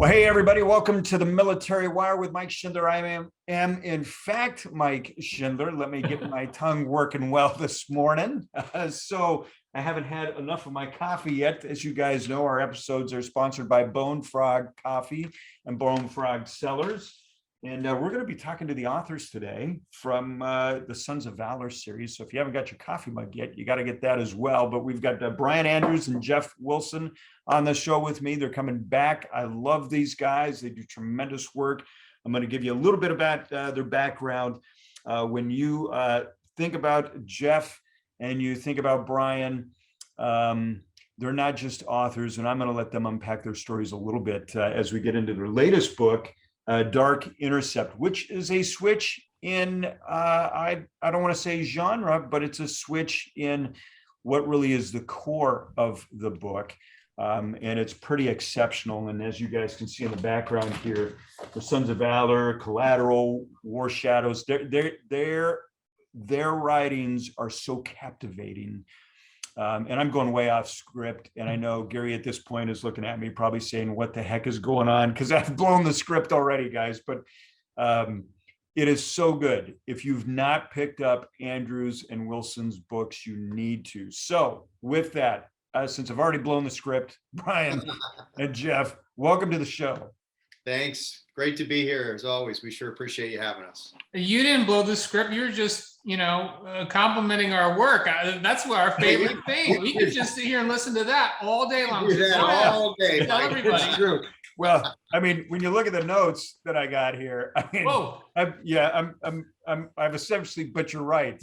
Well, hey, everybody, welcome to the Military Wire with Mike Schindler. I am in fact, Mike Schindler. Let me get my tongue working well this morning. So I haven't had enough of my coffee yet. As you guys know, our episodes are sponsored by Bone Frog Coffee and Bone Frog Cellars. And we're going to be talking to the authors today from the Sons of Valor series. So if you haven't got your coffee mug yet, you got to get that as well. But we've got Brian Andrews and Jeff Wilson on the show with me. They're coming back. I love these guys. They do tremendous work. I'm going to give you a little bit about their background. When you think about Jeff and you think about Brian, they're not just authors, and I'm going to let them unpack their stories a little bit as we get into their latest book, Dark Intercept, which is a switch in, I don't want to say genre, but it's a switch in what really is the core of the book. And it's pretty exceptional. And as you guys can see in the background here, the Sons of Valor, Collateral, War Shadows, their writings are so captivating. And I'm going way off script. And I know Gary at this point is looking at me probably saying, what the heck is going on? Because I've blown the script already, guys. But it is so good. If you've not picked up Andrews and Wilson's books, you need to. So with that, since I've already blown the script, Brian and Jeff, welcome to the show. Thanks. Great to be here as always. We sure appreciate you having us. You didn't blow the script. You're just, complimenting our work. That's our favorite thing. We could just sit here and listen to that all day long. Do that all day. Tell everybody. It's true. Well, I mean, when you look at the notes that I got here, I mean, Whoa. I've essentially, but you're right,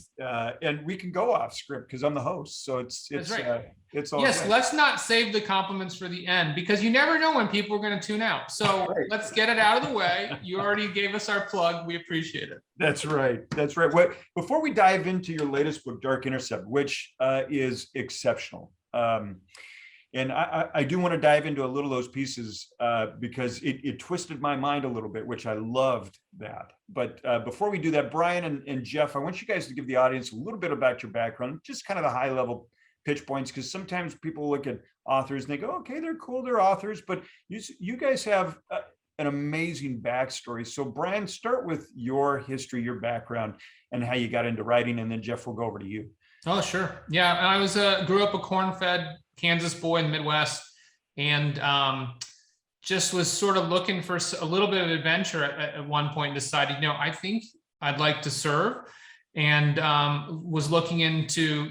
and we can go off script because I'm the host, so it's right. It's all yes. right. Let's not save the compliments for the end because you never know when people are going to tune out. So Let's get it out of the way. You already gave us our plug. We appreciate it. That's right. That's right. Before we dive into your latest book, Dark Intercept, which is exceptional. And I do want to dive into a little of those pieces because it twisted my mind a little bit, which I loved that. But before we do that, Brian and Jeff, I want you guys to give the audience a little bit about your background, just kind of the high level pitch points, because sometimes people look at authors and they go, okay, they're cool, they're authors, but you guys have an amazing backstory. So Brian, start with your history, your background, and how you got into writing, and then Jeff will go over to you. Oh, sure. Yeah, I was grew up a corn-fed Kansas boy in the Midwest, and just was sort of looking for a little bit of adventure at one point, and decided, I think I'd like to serve, and was looking into,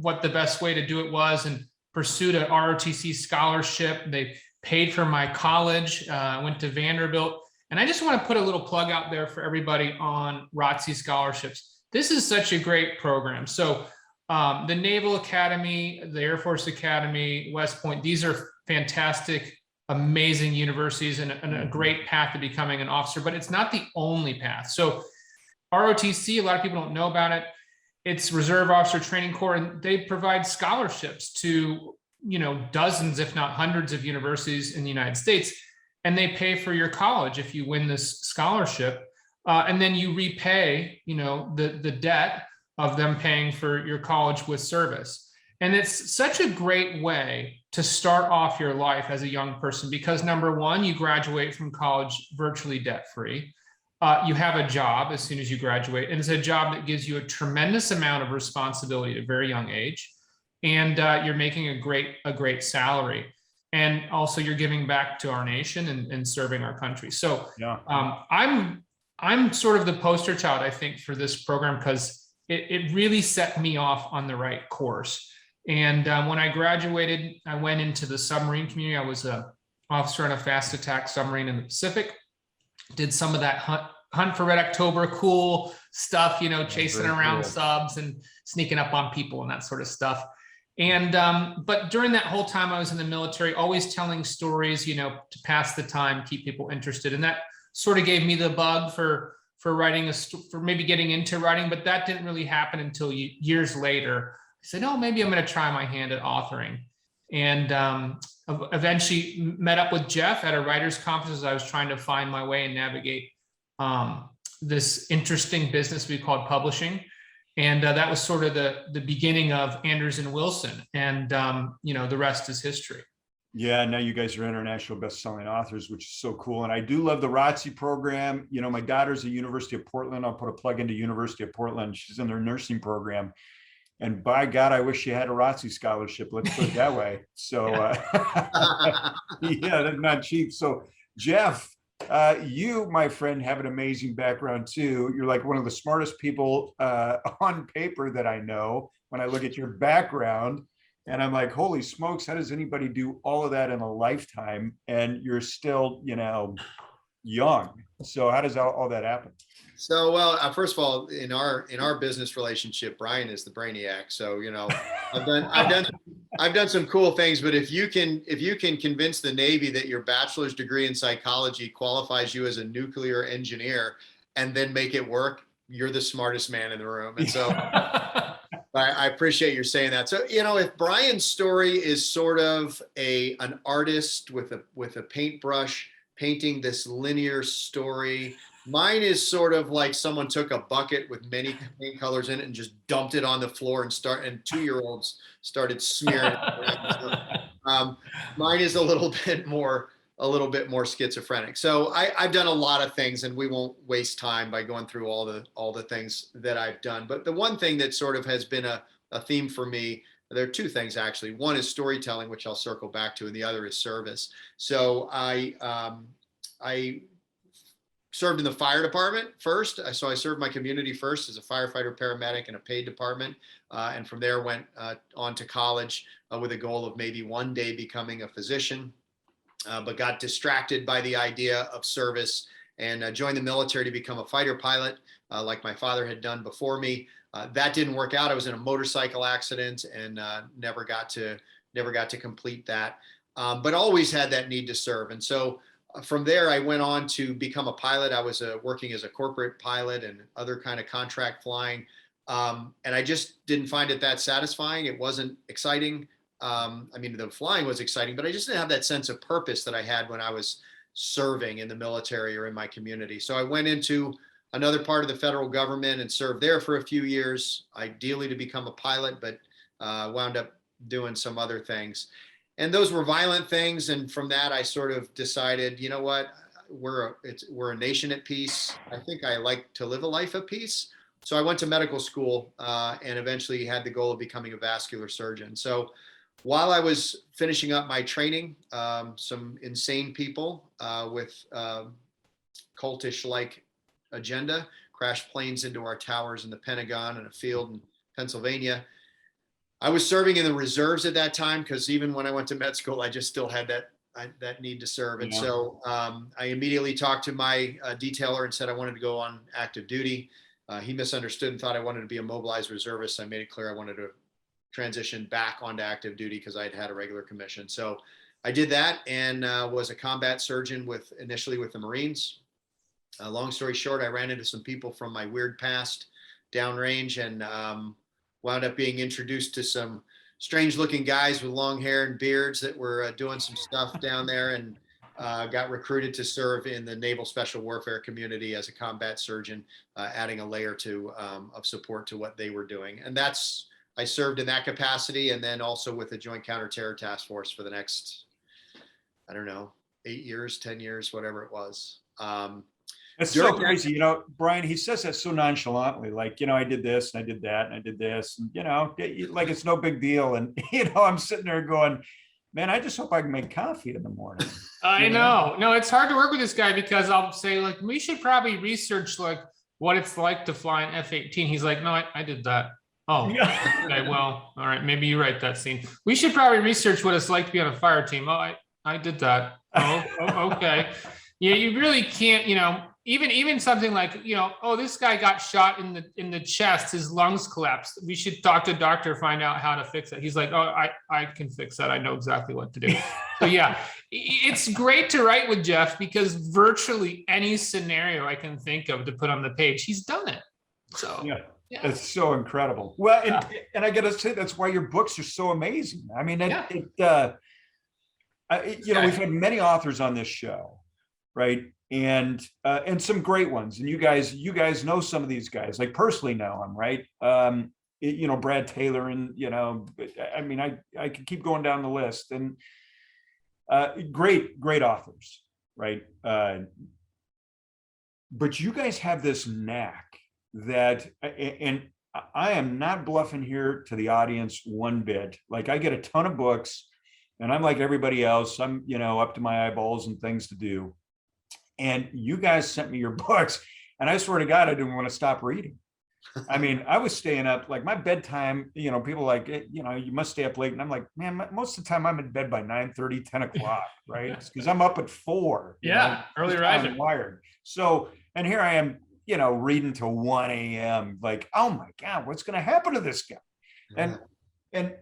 what the best way to do it was, and pursued an ROTC scholarship. They paid for my college. I went to Vanderbilt, and I just want to put a little plug out there for everybody on ROTC scholarships. This is such a great program. So the Naval Academy, the Air Force Academy, West Point, these are fantastic, amazing universities and a great path to becoming an officer, but it's not the only path. So ROTC, a lot of people don't know about it. It's Reserve Officer Training Corps, and they provide scholarships to, dozens, if not hundreds of universities in the United States. And they pay for your college if you win this scholarship. And then you repay, the debt of them paying for your college with service. And it's such a great way to start off your life as a young person, because number one, you graduate from college virtually debt-free. You have a job as soon as you graduate, and it's a job that gives you a tremendous amount of responsibility at a very young age. And you're making a great salary. And also you're giving back to our nation and serving our country. So yeah. I'm sort of the poster child, I think, for this program, because it really set me off on the right course. And when I graduated, I went into the submarine community. I was an officer on a fast attack submarine in the Pacific. Did some of that hunt for Red October, cool stuff, chasing around subs and sneaking up on people and that sort of stuff. And but during that whole time I was in the military, always telling stories, to pass the time, keep people interested. And that sort of gave me the bug for writing, for maybe getting into writing, but that didn't really happen until years later. I said, oh, maybe I'm going to try my hand at authoring. And eventually met up with Jeff at a writer's conference as I was trying to find my way and navigate this interesting business we called publishing. And that was sort of the beginning of Andrews and Wilson. And, the rest is history. Yeah, now you guys are international best-selling authors, which is so cool. And I do love the ROTC program. You know, my daughter's at University of Portland. I'll put a plug into University of Portland. She's in their nursing program. And by God, I wish she had a ROTC scholarship. Let's put it that way. So, yeah, that's not cheap. So, Jeff, you, my friend, have an amazing background too. You're like one of the smartest people on paper that I know when I look at your background. And I'm like, holy smokes, how does anybody do all of that in a lifetime? And you're still, you know, young. So how does all that happen? So, well, first of all, in our business relationship, Brian is the brainiac. So, you know, I've done some cool things. But if you can convince the Navy that your bachelor's degree in psychology qualifies you as a nuclear engineer, and then make it work, you're the smartest man in the room. And so, I appreciate you saying that. So, you know, if Brian's story is sort of an artist with a paintbrush painting this linear story, mine is sort of like someone took a bucket with many paint colors in it and just dumped it on the floor and 2-year-olds started smearing it around. Mine is a little bit more schizophrenic. So I've done a lot of things, and we won't waste time by going through all the things that I've done. But the one thing that sort of has been a theme for me, there are two things actually. One is storytelling, which I'll circle back to, and the other is service. So I served in the fire department first. So I served my community first as a firefighter, paramedic in a paid department. And from there went on to college with a goal of maybe one day becoming a physician. But got distracted by the idea of service and joined the military to become a fighter pilot, like my father had done before me. That didn't work out. I was in a motorcycle accident and never got to complete that, but always had that need to serve. And so from there, I went on to become a pilot. I was working as a corporate pilot and other kind of contract flying. And I just didn't find it that satisfying. It wasn't exciting. I mean, the flying was exciting, but I just didn't have that sense of purpose that I had when I was serving in the military or in my community. So I went into another part of the federal government and served there for a few years, ideally to become a pilot, but wound up doing some other things. And those were violent things. And from that, I sort of decided, you know what, we're a nation at peace. I think I like to live a life of peace. So I went to medical school and eventually had the goal of becoming a vascular surgeon. So while I was finishing up my training, some insane people with cultish-like agenda crashed planes into our towers in the Pentagon and a field in Pennsylvania. I was serving in the reserves at that time because even when I went to med school, I just still had that need to serve. And so I immediately talked to my detailer and said I wanted to go on active duty. He misunderstood and thought I wanted to be a mobilized reservist. I made it clear I wanted to transition back onto active duty because I'd had a regular commission. So I did that and was a combat surgeon initially with the Marines. Long story short, I ran into some people from my weird past downrange and wound up being introduced to some strange looking guys with long hair and beards that were doing some stuff down there, and got recruited to serve in the Naval Special Warfare community as a combat surgeon, adding a layer of support to what they were doing. And I served in that capacity, and then also with the Joint Counterterror Task Force for the next, 8 years, 10 years, whatever it was. It's so crazy, you know, Brian, he says that so nonchalantly, like, you know, I did this and I did that and I did this, and, you know, like it's no big deal. And, you know, I'm sitting there going, man, I just hope I can make coffee in the morning. I know. No, it's hard to work with this guy because I'll say, like, we should probably research, like, what it's like to fly an F-18. He's like, no, I did that. Oh, okay, well, all right, maybe you write that scene. We should probably research what it's like to be on a fire team. Oh, I did that. Oh, okay. Yeah, you really can't, you know, even something like, you know, oh, this guy got shot in the chest, his lungs collapsed. We should talk to a doctor, find out how to fix it. He's like, oh, I can fix that. I know exactly what to do. So yeah, it's great to write with Jeff because virtually any scenario I can think of to put on the page, he's done it. So yeah. It's so incredible. Well, and I got to say, that's why your books are so amazing. I mean, you know, we've had many authors on this show, right? And some great ones. And you guys know some of these guys, like personally know them, right? You know, Brad Taylor, and, you know, I mean, I could keep going down the list. And Great authors, right? But you guys have this knack that, and I am not bluffing here to the audience one bit. Like, I get a ton of books and I'm like everybody else. I'm, up to my eyeballs and things to do. And you guys sent me your books, and I swear to God, I didn't want to stop reading. I mean, I was staying up, like my bedtime, people like, you must stay up late. And I'm like, man, most of the time I'm in bed by 9:30, 10 o'clock, right? Because I'm up at 4. Early riser. I'm wired. So, and here I am, reading till 1 a.m. Like, oh my God, what's going to happen to this guy? And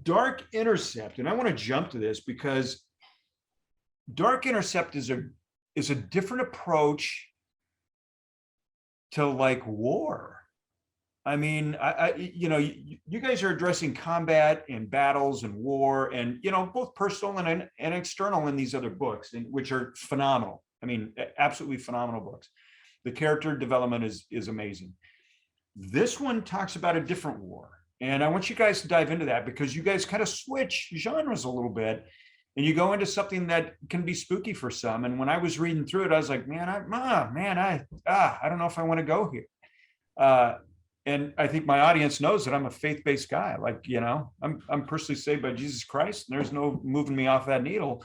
Dark Intercept, and I want to jump to this because Dark Intercept is a different approach to like war. I mean, you guys are addressing combat and battles and war, and both personal and external in these other books, which are phenomenal. I mean, absolutely phenomenal books. The character development is amazing. This one talks about a different war, and I want you guys to dive into that because you guys kind of switch genres a little bit, and you go into something that can be spooky for some. And when I was reading through it, I was like, man, I don't know if I want to go here. And I think my audience knows that I'm a faith-based guy. Like, I'm personally saved by Jesus Christ, and there's no moving me off that needle.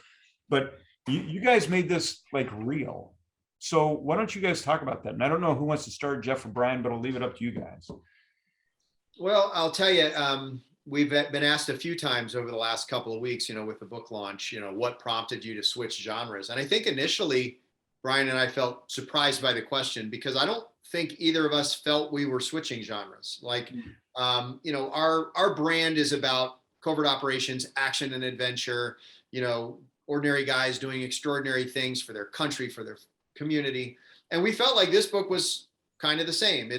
But you guys made this like real. So why don't you guys talk about that? And I don't know who wants to start, Jeff or Brian, but I'll leave it up to you guys. Well, I'll tell you, we've been asked a few times over the last couple of weeks, with the book launch, what prompted you to switch genres? And I think initially, Brian and I felt surprised by the question because I don't think either of us felt we were switching genres. Like, our brand is about covert operations, action and adventure, ordinary guys doing extraordinary things for their country, for their community. And we felt like this book was kind of the same.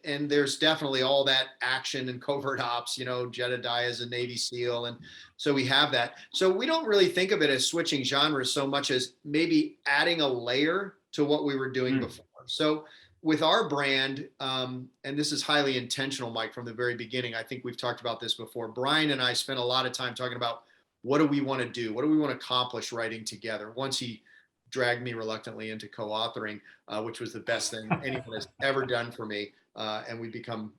And there's definitely all that action and covert ops, Jedidiah is a Navy SEAL. And so we have that. So we don't really think of it as switching genres so much as maybe adding a layer to what we were doing before. So with our brand, and this is highly intentional, Mike, from the very beginning, I think we've talked about this before. Brian and I spent a lot of time talking about what do we want to do? What do we want to accomplish writing together? Once he dragged me reluctantly into co-authoring, which was the best thing anyone has ever done for me. And we've become,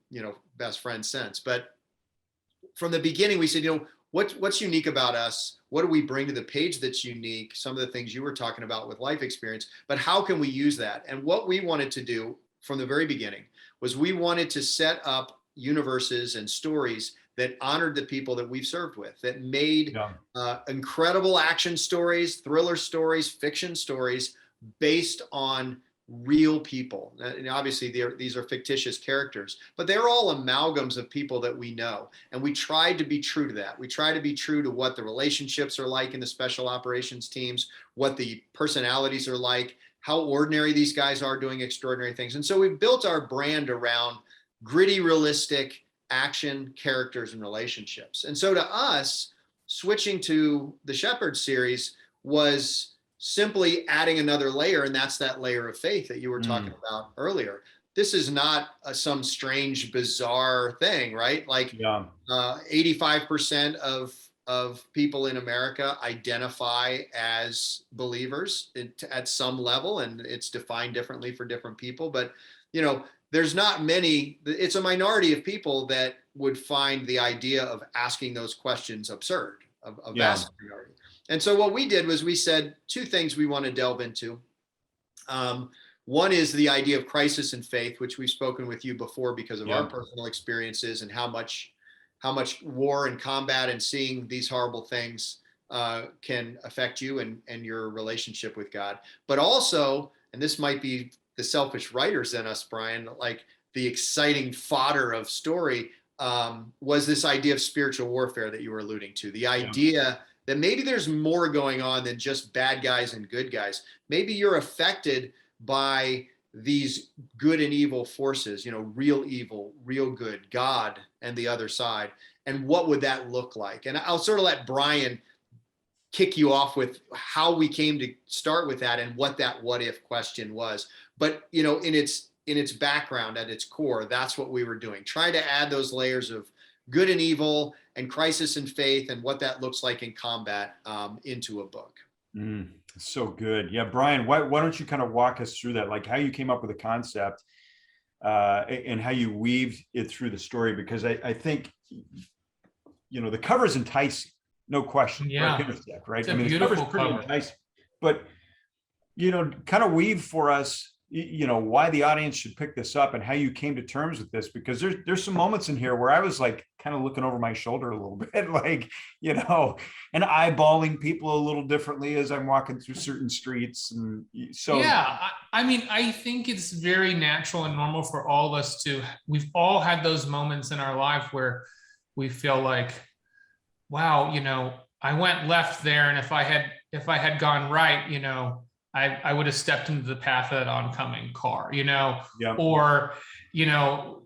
best friends since. But from the beginning, we said, what's unique about us? What do we bring to the page that's unique? Some of the things you were talking about with life experience, but how can we use that? And what we wanted to do from the very beginning was we wanted to set up universes and stories that honored the people that we've served with, that made incredible action stories, thriller stories, fiction stories based on real people. And obviously these are fictitious characters, but they're all amalgams of people that we know. And we tried to be true to that. We try to be true to what the relationships are like in the special operations teams, what the personalities are like, how ordinary these guys are doing extraordinary things. And so we've built our brand around gritty, realistic action, characters, and relationships. And so to us, switching to the Shepherd series was simply adding another layer, and that's that layer of faith that you were talking about earlier. This is not some strange, bizarre thing, right? Like 85% of people in America identify as believers at some level, and it's defined differently for different people. But, there's not many, it's a minority of people that would find the idea of asking those questions absurd, a vast minority. And so what we did was we said two things we want to delve into. One is the idea of crisis and faith, which we've spoken with you before because of our personal experiences and how much war and combat and seeing these horrible things can affect you and your relationship with God. But also, and this might be the selfish writers in us, Brian, like the exciting fodder of story was this idea of spiritual warfare that you were alluding to. The idea that maybe there's more going on than just bad guys and good guys. Maybe you're affected by these good and evil forces, real evil, real good, God and the other side. And what would that look like? And I'll sort of let Brian kick you off with how we came to start with that and what that what if question was. But, in its background, at its core, that's what we were doing. Try to add those layers of good and evil and crisis and faith and what that looks like in combat into a book. So good. Yeah, Brian, why don't you kind of walk us through that, like how you came up with the concept and how you weaved it through the story? Because I think, the cover is enticing, no question. Yeah. Right? Intercept, right? It's a beautiful cover. Enticing, but, kind of weave for us, why the audience should pick this up and how you came to terms with this, because there's some moments in here where I was like kind of looking over my shoulder a little bit, like, and eyeballing people a little differently as I'm walking through certain streets. And so, yeah, I mean, I think it's very natural and normal for all of us we've all had those moments in our life where we feel like, wow, I went left there. And if I had gone right, I would have stepped into the path of that oncoming car, Yeah. or,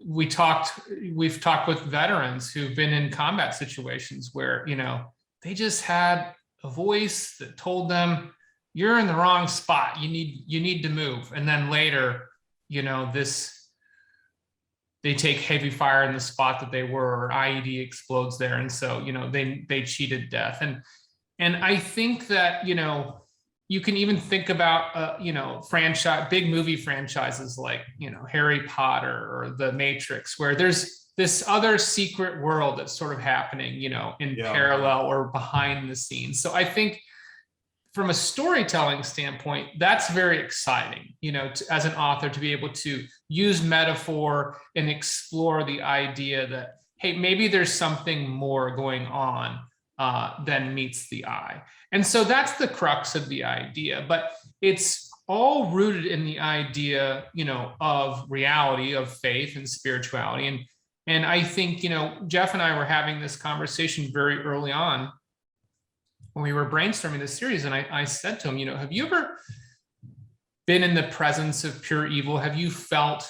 we've talked with veterans who've been in combat situations where, they just had a voice that told them, you're in the wrong spot. You need to move. And then later, they take heavy fire in the spot that they were, or IED explodes there. And so, they cheated death. And I think that, you can even think about, big movie franchises like, Harry Potter or The Matrix, where there's this other secret world that's sort of happening, in parallel or behind the scenes. So I think from a storytelling standpoint, that's very exciting, as an author, to be able to use metaphor and explore the idea that, hey, maybe there's something more going on than meets the eye. And so that's the crux of the idea, but it's all rooted in the idea, of reality, of faith and spirituality. And I think, Jeff and I were having this conversation very early on when we were brainstorming this series. And I said to him, have you ever been in the presence of pure evil? Have you felt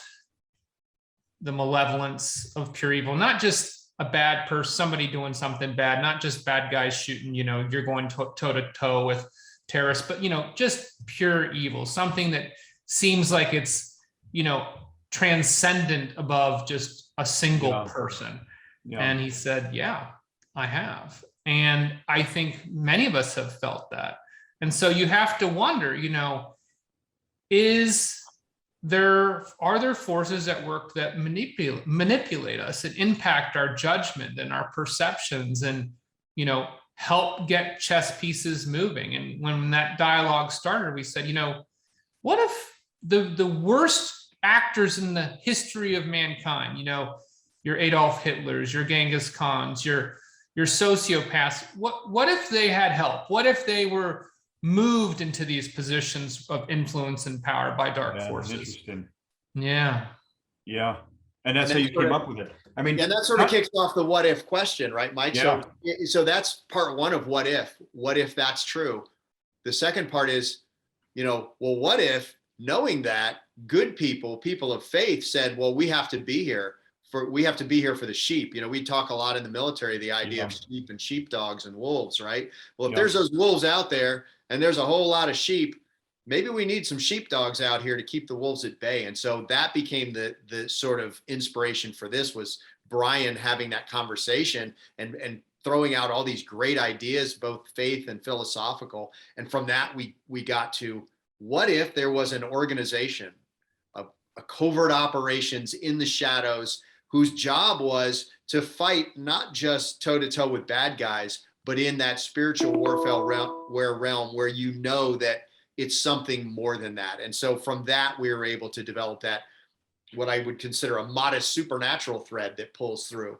the malevolence of pure evil? Not just a bad person, somebody doing something bad, not just bad guys shooting, you're going toe to toe with terrorists, but, just pure evil, something that seems like it's, transcendent above just a single person. Yeah. And he said, yeah, I have. And I think many of us have felt that. And so you have to wonder, are there forces at work that manipulate us and impact our judgment and our perceptions and, help get chess pieces moving? And when that dialogue started, we said, what if the worst actors in the history of mankind, your Adolf Hitlers, your Genghis Khans, your sociopaths, what if they had help? What if they were moved into these positions of influence and power by dark forces? Interesting. Yeah. And that's how you came up with it. I mean, and that sort of kicks off the what if question, right, Mike? Yeah. So that's part one of what if that's true. The second part is, well, what if, knowing that, good people of faith said, well, we have to be here for the sheep. We talk a lot in the military, the idea of sheep and sheepdogs and wolves, right? Well, if there's those wolves out there and there's a whole lot of sheep, maybe we need some sheepdogs out here to keep the wolves at bay. And so that became the sort of inspiration for this, was Brian having that conversation and throwing out all these great ideas, both faith and philosophical. And from that, we got to, what if there was an organization, a covert operations in the shadows, whose job was to fight not just toe to toe with bad guys, but in that spiritual warfare realm where that it's something more than that. And so from that, we were able to develop that, what I would consider a modest supernatural thread that pulls through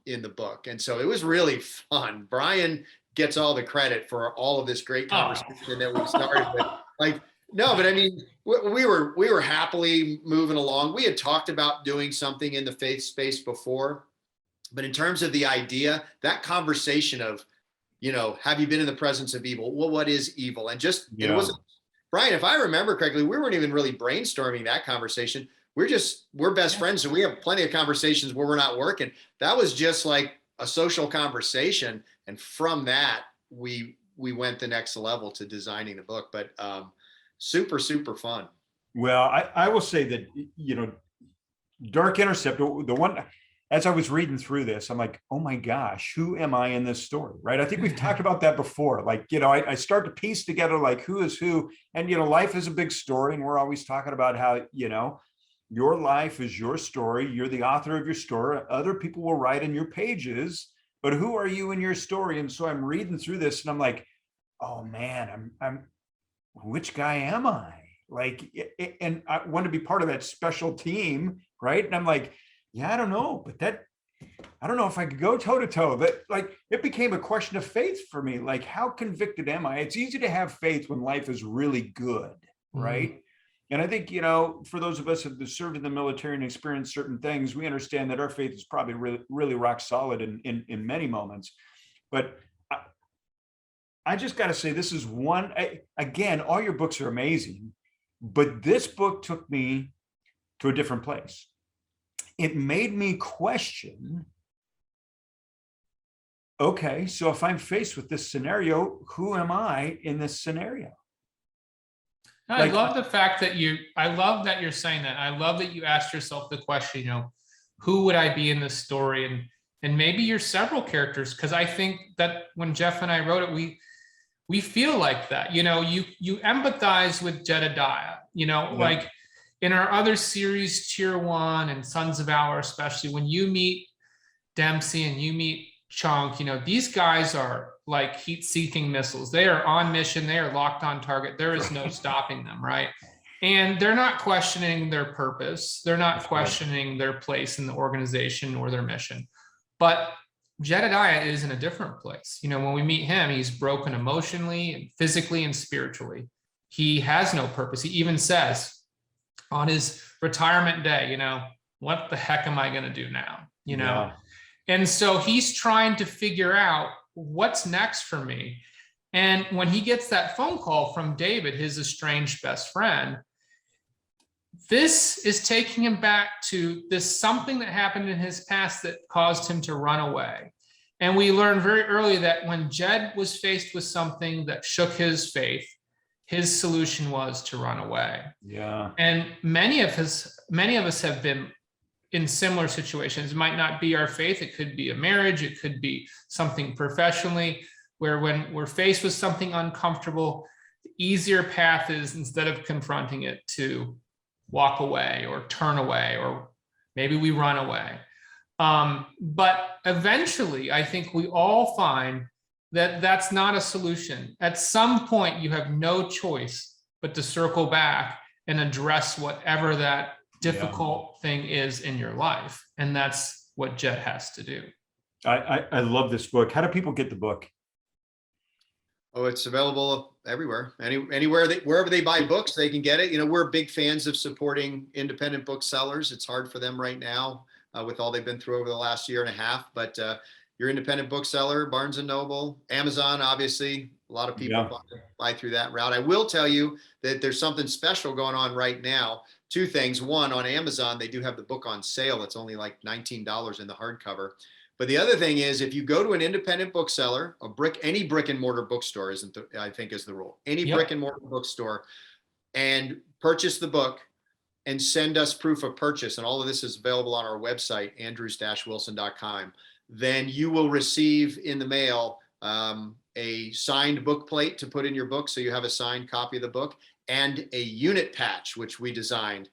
in the book. And so it was really fun. Brian gets all the credit for all of this great conversation that we started with. No, but I mean, we were happily moving along. We had talked about doing something in the faith space before, but in terms of the idea, that conversation of, have you been in the presence of evil? Well, what is evil? And it wasn't, Brian, if I remember correctly, we weren't even really brainstorming that conversation. We're best friends. So we have plenty of conversations where we're not working. That was just like a social conversation. And from that, we went the next level to designing the book. But, super, super fun. Well, I will say that, Dark Intercept, the one, as I was reading through this, I'm like, oh my gosh, who am I in this story? Right. I think we've talked about that before. Like, I start to piece together like who is who. And, life is a big story. And we're always talking about how, your life is your story. You're the author of your story. Other people will write in your pages, but who are you in your story? And so I'm reading through this and I'm like, oh man, I'm which guy am I? Like, and I want to be part of that special team. Right. And I'm like, yeah, I don't know, but I don't know if I could go toe to toe. That, like, it became a question of faith for me. Like, how convicted am I? It's easy to have faith when life is really good, right? And I think, for those of us that have served in the military and experienced certain things, we understand that our faith is probably really, really rock solid in many moments. But I just got to say, this is one, again, all your books are amazing, but this book took me to a different place. It made me question, okay, so if I'm faced with this scenario, who am I in this scenario? I love the fact that I love that you're saying that. I love that you asked yourself the question, who would I be in this story? And maybe you're several characters, because I think that when Jeff and I wrote it, we feel like that. You empathize with Jedidiah, like in our other series, Tier 1 and Sons of Valor, especially when you meet Dempsey and you meet Chunk, these guys are like heat-seeking missiles. They are on mission. They are locked on target. There is no stopping them, right? And they're not questioning their purpose. They're not questioning their place in the organization or their mission. But Jedidiah is in a different place. When we meet him, he's broken emotionally and physically and spiritually. He has no purpose. He even says on his retirement day, what the heck am I going to do now? Yeah. And so he's trying to figure out what's next for me. And when he gets that phone call from David, his estranged best friend, this is taking him back to this something that happened in his past that caused him to run away. And we learned very early that when Jed was faced with something that shook his faith, his solution was to run away. Yeah. And many of us have been in similar situations. It might not be our faith. It could be a marriage. It could be something professionally, where when we're faced with something uncomfortable, the easier path is, instead of confronting it, to walk away or turn away, or maybe we run away. But eventually, I think we all find that that's not a solution. At some point, you have no choice but to circle back and address whatever that difficult thing is in your life. And that's what Jed has to do. I love this book. How do people get the book? Oh, it's available everywhere. Anywhere, wherever they buy books, they can get it. We're big fans of supporting independent booksellers. It's hard for them right now with all they've been through over the last year and a half. But your independent bookseller, Barnes & Noble, Amazon, obviously, a lot of people buy through that route. I will tell you that there's something special going on right now. Two things. One, on Amazon, they do have the book on sale. It's only like $19 in the hardcover. But the other thing is, if you go to an independent bookseller, any brick and mortar bookstore I think is the rule. Any brick and mortar bookstore, and purchase the book and send us proof of purchase. And all of this is available on our website, andrews-wilson.com. Then you will receive in the mail a signed book plate to put in your book, so you have a signed copy of the book, and a unit patch, which we designed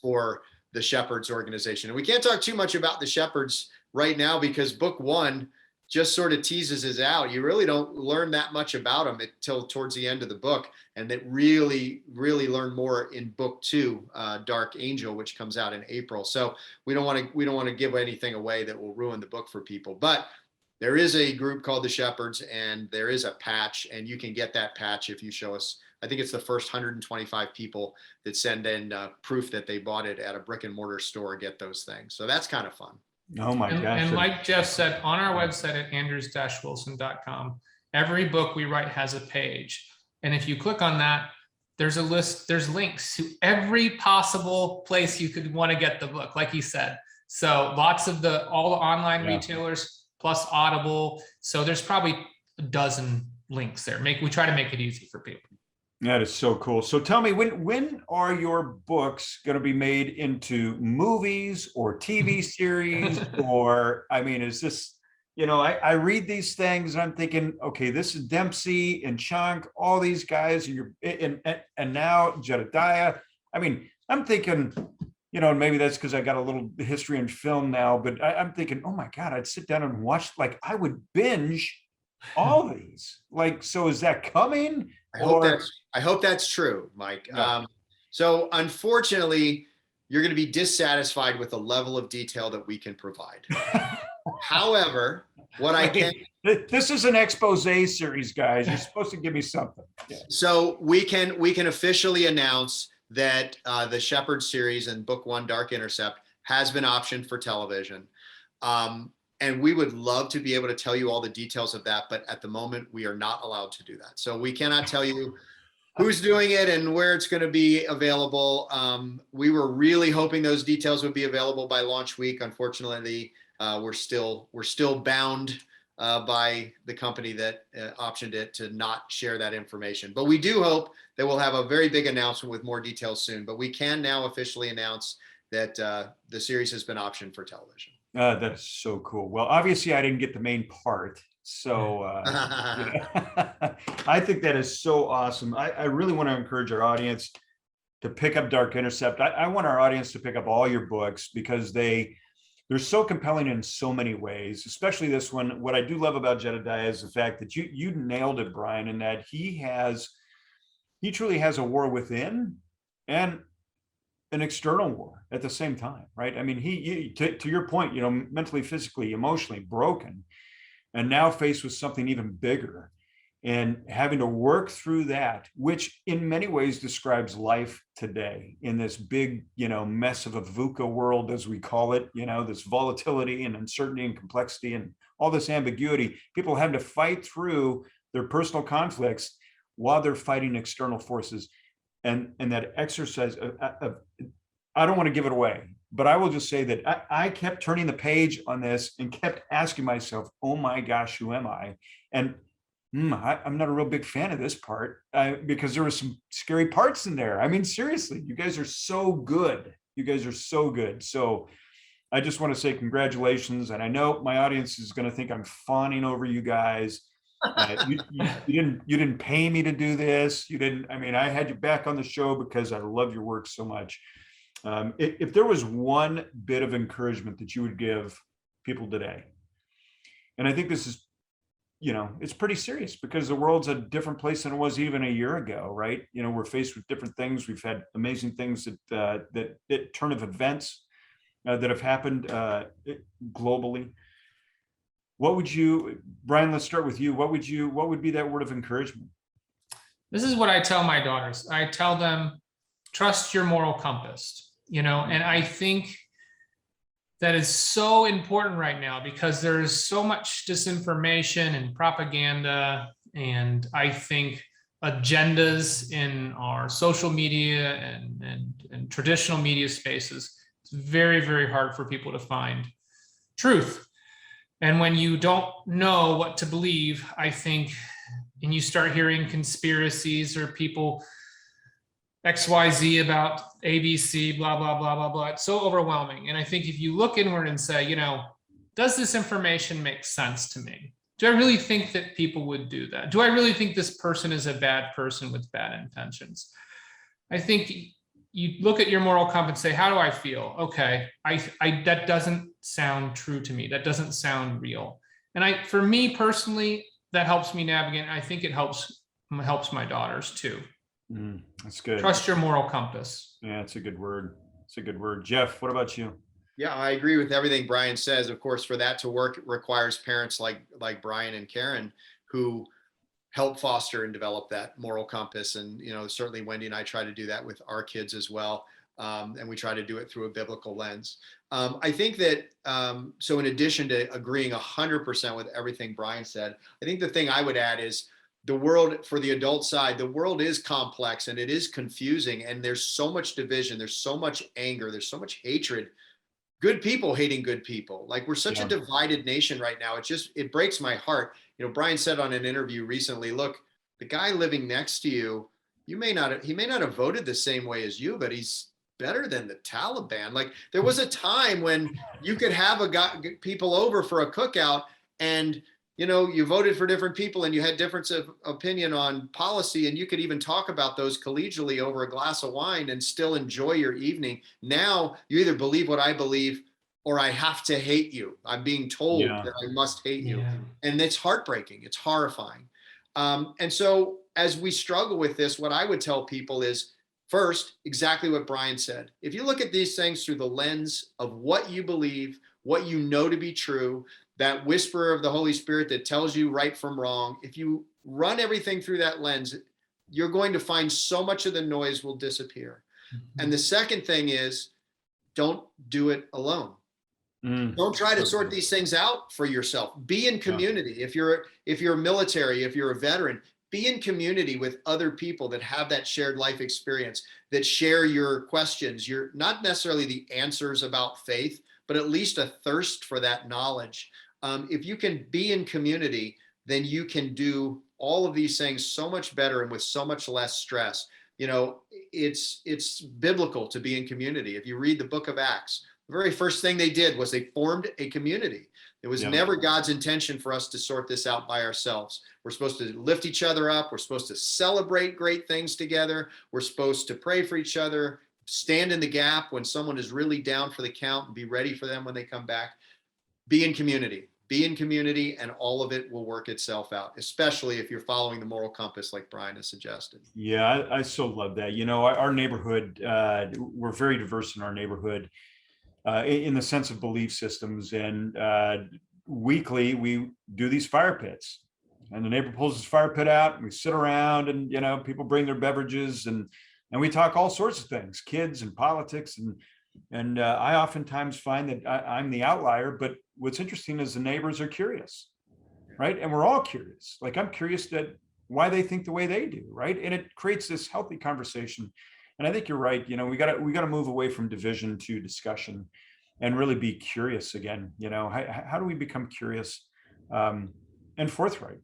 for the Shepherds organization. And we can't talk too much about the Shepherds right now, because book 1 just sort of teases us out. You really don't learn that much about them until towards the end of the book, and that really learn more in book 2, Dark Angel, which comes out in April. So we don't want to give anything away that will ruin the book for people. But there is a group called the Shepherds, and there is a patch, and you can get that patch if you show us. I think it's the first 125 people that send in proof that they bought it at a brick and mortar store get those things. So that's kind of fun. Oh my gosh. And like Jeff said, on our website at andrews-wilson.com, every book we write has a page. And if you click on that, there's a list, there's links to every possible place you could want to get the book, like he said. So lots of all the online retailers plus Audible. So there's probably a dozen links there. We try to make it easy for people. That is so cool. So tell me, when are your books going to be made into movies or TV series? Or, I mean, is this, I read these things and I'm thinking, okay, this is Dempsey and Chunk, all these guys, and now Jedidiah. I mean, I'm thinking, maybe that's because I got a little history in film now, but I'm thinking, oh my God, I'd sit down and watch, like I would binge all these. Like, so is that coming? I hope that's true, Mike. Yeah. So unfortunately, you're going to be dissatisfied with the level of detail that we can provide. However, what I can this is an expose series, guys. You're supposed to give me something. Yeah. So we can officially announce that the Shepherd series and book 1, Dark Intercept, has been optioned for television. And we would love to be able to tell you all the details of that, but at the moment we are not allowed to do that. So we cannot tell you who's doing it and where it's going to be available. We were really hoping those details would be available by launch week. Unfortunately, we're still bound by the company that optioned it to not share that information. But we do hope that we'll have a very big announcement with more details soon. But we can now officially announce that the series has been optioned for television. That's so cool. Well, obviously I didn't get the main part. So I think that is so awesome. I really want to encourage our audience to pick up Dark Intercept. I want our audience to pick up all your books because they're so compelling in so many ways, especially this one. What I do love about Jedidiah is the fact that you nailed it, Brian, in that he truly has a war within and an external war at the same time, right? I mean, to your point, mentally, physically, emotionally broken, and now faced with something even bigger and having to work through that, which in many ways describes life today in this big, mess of a VUCA world, as we call it, this volatility and uncertainty and complexity and all this ambiguity. People have to fight through their personal conflicts while they're fighting external forces. And that exercise I don't want to give it away, but I will just say that I kept turning the page on this and kept asking myself, oh my gosh, who am I? And I'm not a real big fan of this part because there were some scary parts in there. I mean, seriously, you guys are so good. You guys are so good. So I just want to say congratulations. And I know my audience is going to think I'm fawning over you guys. You didn't pay me to do this. I had you back on the show because I love your work so much. If there was one bit of encouragement that you would give people today, and I think this is, it's pretty serious because the world's a different place than it was even a year ago, right? We're faced with different things. We've had amazing things that turn of events that have happened globally. What would you, Brian, let's start with you. What would be that word of encouragement? This is what I tell my daughters. I tell them, trust your moral compass, and I think that is so important right now because there's so much disinformation and propaganda. And I think agendas in our social media and traditional media spaces, it's very, very hard for people to find truth. And when you don't know what to believe, I think, and you start hearing conspiracies or people XYZ about ABC, blah, blah, blah, blah, blah, it's so overwhelming. And I think if you look inward and say, does this information make sense to me? Do I really think that people would do that? Do I really think this person is a bad person with bad intentions? I think you look at your moral compass and say, how do I feel? Okay, that doesn't sound true to me. That doesn't sound real. And for me personally, that helps me navigate. I think it helps my daughters too. That's good. Trust your moral compass. Yeah, it's a good word. It's a good word. Jeff, what about you? Yeah, I agree with everything Brian says. Of course, for that to work, it requires parents like Brian and Karen who help foster and develop that moral compass. And, certainly Wendy and I try to do that with our kids as well. And we try to do it through a biblical lens. I think that, so in addition to agreeing 100% with everything Brian said, I think the thing I would add is the world, for the adult side, the world is complex and it is confusing and there's so much division, there's so much anger, there's so much hatred, good people hating good people. Like we're such a divided nation right now. It breaks my heart. Brian said on an interview recently, look, the guy living next to you, he may not have voted the same way as you, but he's better than the Taliban. Like there was a time when you could have people over for a cookout and you voted for different people and you had difference of opinion on policy, and you could even talk about those collegially over a glass of wine and still enjoy your evening. Now you either believe what I believe or I have to hate you. I'm being told that I must hate you. And it's heartbreaking. It's horrifying. And so as we struggle with this, what I would tell people is, first, exactly what Brian said. If you look at these things through the lens of what you believe, what you know to be true, that whisper of the Holy Spirit that tells you right from wrong, if you run everything through that lens, you're going to find so much of the noise will disappear. And the second thing is, don't do it alone. Don't try to sort these things out for yourself. Be in community. If you're military, if you're a veteran, be in community with other people that have that shared life experience, that share your questions. You're not necessarily the answers about faith, but at least a thirst for that knowledge. If you can be in community, then you can do all of these things so much better and with so much less stress. It's biblical to be in community. If you read the book of Acts, the very first thing they did was they formed a community. It was never God's intention for us to sort this out by ourselves. We're supposed to lift each other up. We're supposed to celebrate great things together. We're supposed to pray for each other, stand in the gap when someone is really down for the count, and be ready for them when they come back. Be in community. Be in community, and all of it will work itself out, especially if you're following the moral compass like Brian has suggested. Yeah, I so love that. Our neighborhood, we're very diverse in our neighborhood in the sense of belief systems. And weekly, we do these fire pits. And the neighbor pulls his fire pit out, and we sit around, and people bring their beverages, and we talk all sorts of things, kids and politics, and I oftentimes find that I'm the outlier. But what's interesting is the neighbors are curious, right? And we're all curious. Like, I'm curious that why they think the way they do, right? And it creates this healthy conversation. And I think you're right. We got to move away from division to discussion, and really be curious again. How do we become curious? And forthright.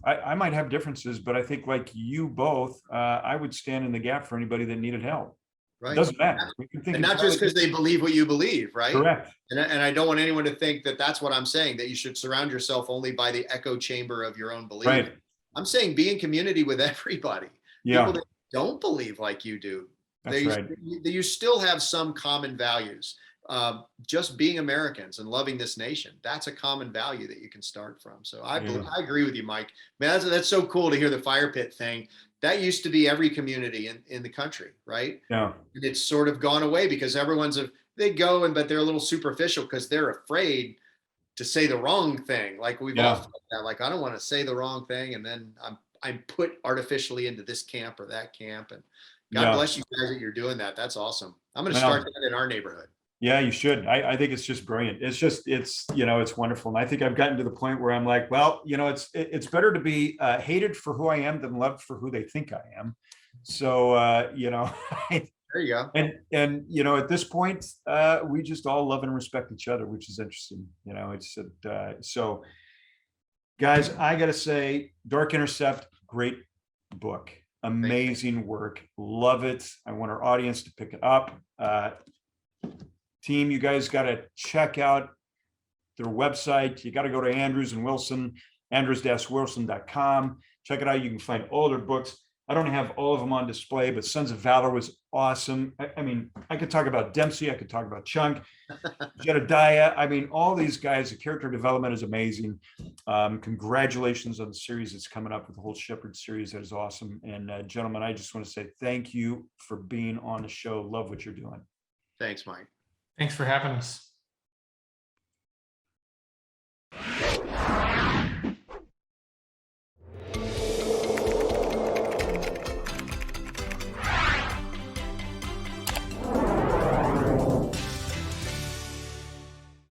I might have differences, but I think, like you both, I would stand in the gap for anybody that needed help. Right. It doesn't matter. And not just because they believe what you believe, right? Correct. And I don't want anyone to think that that's what I'm saying, that you should surround yourself only by the echo chamber of your own belief. Right. I'm saying be in community with everybody. Yeah. People that don't believe like you do. That's right. You still have some common values. Just being Americans and loving this nation, that's a common value that you can start from. So I agree with you, Mike. Man, that's so cool to hear the fire pit thing. That used to be every community in the country, right? Yeah. And it's sort of gone away because they go but they're a little superficial because they're afraid to say the wrong thing. Like we've all felt that, like, I don't want to say the wrong thing, and then I'm put artificially into this camp or that camp. And God bless you guys that you're doing that. That's awesome. I'm going to start that in our neighborhood. Yeah, you should. I think it's just brilliant. It's wonderful. And I think I've gotten to the point where I'm like, well, it's better to be hated for who I am than loved for who they think I am. So, there you go. And at this point, we just all love and respect each other, which is interesting. So guys, I got to say, Dark Intercept, great book, amazing work. Love it. I want our audience to pick it up. Team, you guys got to check out their website. You got to go to Andrews and Wilson, andrews-wilson.com. Check it out. You can find all their books. I don't have all of them on display, but Sons of Valor was awesome. I mean, I could talk about Dempsey. I could talk about Chunk, Jedidiah. I mean, all these guys, the character development is amazing. Congratulations on the series that's coming up with the whole Shepherd series. That is awesome. And gentlemen, I just want to say thank you for being on the show. Love what you're doing. Thanks, Mike. Thanks for having us.